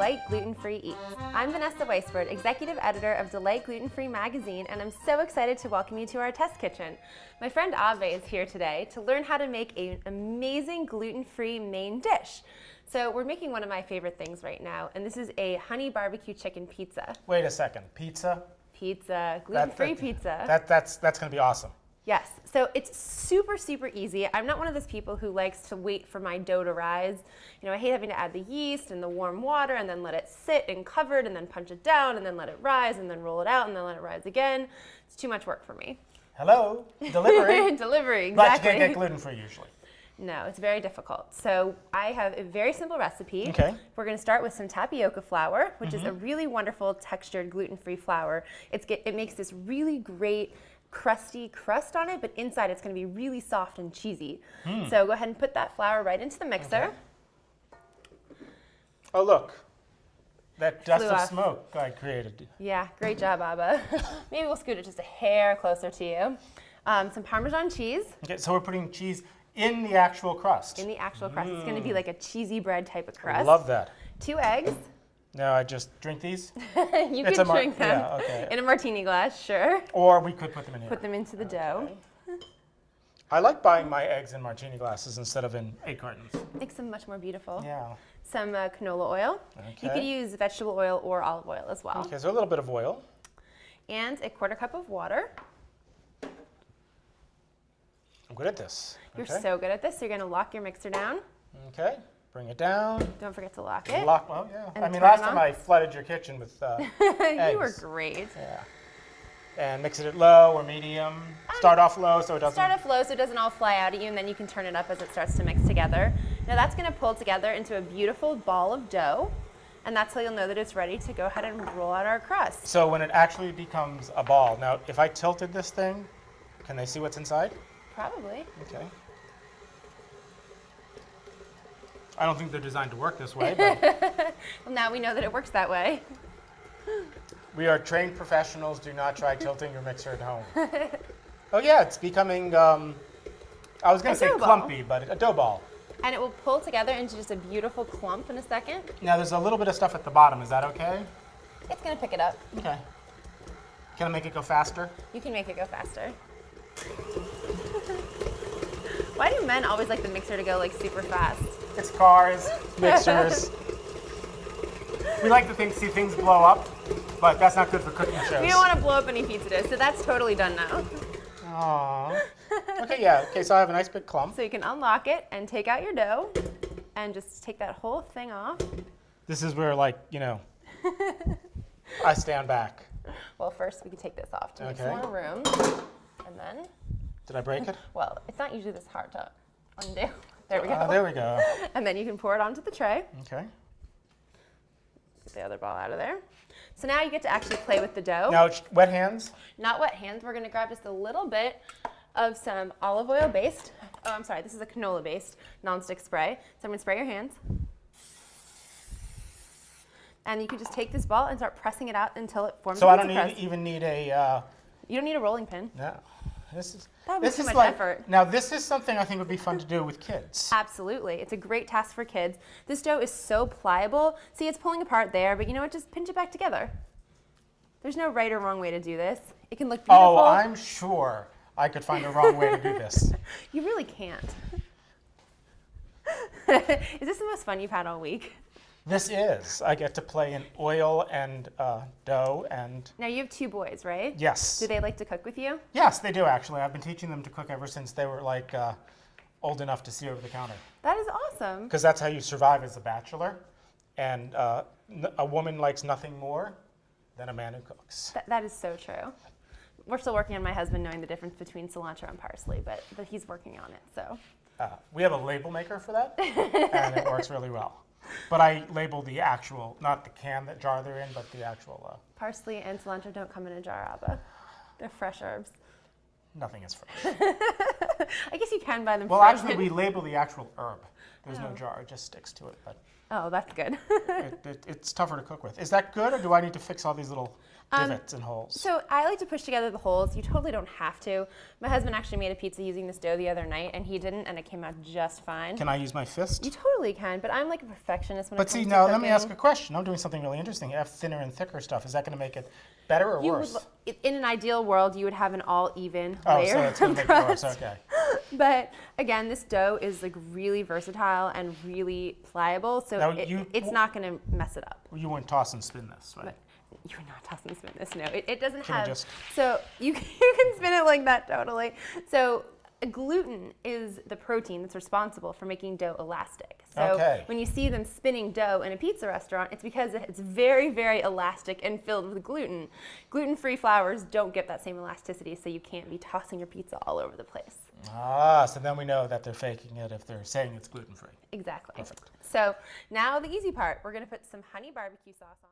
Delight Gluten-Free Eats. I'm Vanessa Weisford, Executive Editor of Delight Gluten-Free Magazine, and I'm so excited to welcome you to our test kitchen. My friend Ave is here today to learn how to make an amazing gluten-free main dish. So we're making one of my favorite things right now, and this is a honey barbecue chicken pizza. Wait a second, pizza? Pizza, gluten-free pizza. That's going to be awesome. Yes, so it's super, super easy. I'm not one of those people who likes to wait for my dough to rise. You know, I hate having to add the yeast and the warm water and then let it sit and covered and then punch it down and then let it rise and then roll it out and then let it rise again. It's too much work for me. Hello, delivery. Delivery, exactly. But you can't get gluten-free usually. No, it's very difficult. So I have a very simple recipe. Okay. We're going to start with some tapioca flour, which is a really wonderful textured gluten-free flour. It makes this really great crusty crust on it, but inside it's going to be really soft and cheesy. So go ahead and put that flour right into the mixer. Okay. Oh, look. That dust of off. smoke I created. Yeah, great job, Abba. Maybe we'll scoot it just a hair closer to you. Some Parmesan cheese. Okay, so we're putting cheese in the actual crust. In the actual crust. It's going to be like a cheesy bread type of crust. I love that. 2 eggs. Now I just drink these? You can drink them yeah, okay. in a martini glass, sure. Or we could put them in here. Put them into the dough. I like buying my eggs in martini glasses instead of in egg cartons. Makes them much more beautiful. Yeah. Some canola oil. Okay. You could use vegetable oil or olive oil as well. Okay, so a little bit of oil. And a 1/4 cup of water. I'm good at this. You're Okay. so good at this. So you're going to lock your mixer down. Okay, bring it down. Don't forget to lock it. Lock, well, yeah. And I mean, turn last them time on. I flooded your kitchen with You were eggs. great. Yeah. And mix it at low or medium. Start off low so it doesn't. Start off low so it doesn't all fly out at you, and then you can turn it up as it starts to mix together. Now that's going to pull together into a beautiful ball of dough, and that's how you'll know that it's ready to go ahead and roll out our crust. So when it actually becomes a ball, now if I tilted this thing, can they see what's inside? Probably. Okay. I don't think they're designed to work this way, but Well, now we know that it works that way. we are trained professionals. Do not try tilting your mixer at home. Oh yeah, it's becoming, I was going A to say dough ball. clumpy, but a dough ball. And it will pull together into just a beautiful clump in a second. Now there's a little bit of stuff at the bottom. Is that okay? It's going to pick it up. Okay. Can I make it go faster? You can make it go faster. Why do men always like the mixer to go like super fast? It's cars, mixers. We like to see things blow up, but that's not good for cooking shows. We don't want to blow up any pizza dough, so that's totally done now. Aww. Okay, yeah. Okay, so I have a nice big clump. So you can unlock it and take out your dough and just take that whole thing off. This is where, like, you know, I stand back. Well, first we can take this off to make Okay. some more room. And then, Did I break it? well, it's not usually this hard to undo. There we go. There we go. And then you can pour it onto the tray. Okay. Get the other ball out of there. So now you get to actually play with the dough. Now, wet hands. Not wet hands. We're going to grab just a little bit of some olive oil based. Oh, I'm sorry. This is a canola based nonstick spray. So I'm going to spray your hands. And you can just take this ball and start pressing it out until it forms So a I pizza don't crust. even need a, You don't need a rolling pin. no. This is, That would be this too is much like, effort. Now, this is something I think would be fun to do with kids. Absolutely. It's a great task for kids. This dough is so pliable. See, it's pulling apart there, but you know what? Just pinch it back together. There's no right or wrong way to do this. It can look beautiful. Oh, I'm sure I could find a wrong way to do this. You really can't. Is this the most fun you've had all week? This is. I get to play in oil and dough and Now you have 2 boys, right? yes. Do they like to cook with you? Yes, they do actually. I've been teaching them to cook ever since they were like old enough to see over the counter. That is awesome. Because that's how you survive as a bachelor. And a woman likes nothing more than a man who cooks. That is so true. We're still working on my husband knowing the difference between cilantro and parsley, but he's working on it, so. We have a label maker for that, and it works really well. But I label the actual, not the can, that jar they're in, but the actual. Parsley and cilantro don't come in a jar, Abba. They're fresh herbs. Nothing is fresh. I guess you can buy them Well, frozen. actually, we label the actual herb. There's no jar, it just sticks to it, but Oh, that's good. it's tougher to cook with. Is that good, or do I need to fix all these little divots and holes? So I like to push together the holes. You totally don't have to. My husband actually made a pizza using this dough the other night, and he didn't, and it came out just fine. Can I use my fist? You totally can, but I'm like a perfectionist when it But comes see, to now cooking. let me ask a question. I'm doing something really interesting. You have thinner and thicker stuff. Is that going to make it better or You worse? would, in an ideal world, you would have an all even Oh, layer so it's going of to make it worse. crust. Okay. But again, this dough is like really versatile and really pliable, so Now, it's not going to mess it up. You wouldn't toss and spin this, right? But you're not tossing and spin this. No, it doesn't Can I have. just- So you can spin it like that totally. So gluten is the protein that's responsible for making dough elastic. So Okay. when you see them spinning dough in a pizza restaurant, it's because it's very, very elastic and filled with gluten. Gluten-free flours don't get that same elasticity, so you can't be tossing your pizza all over the place. Ah, so then we know that they're faking it if they're saying it's gluten-free. Exactly. Perfect. So now the easy part. We're going to put some honey barbecue sauce on.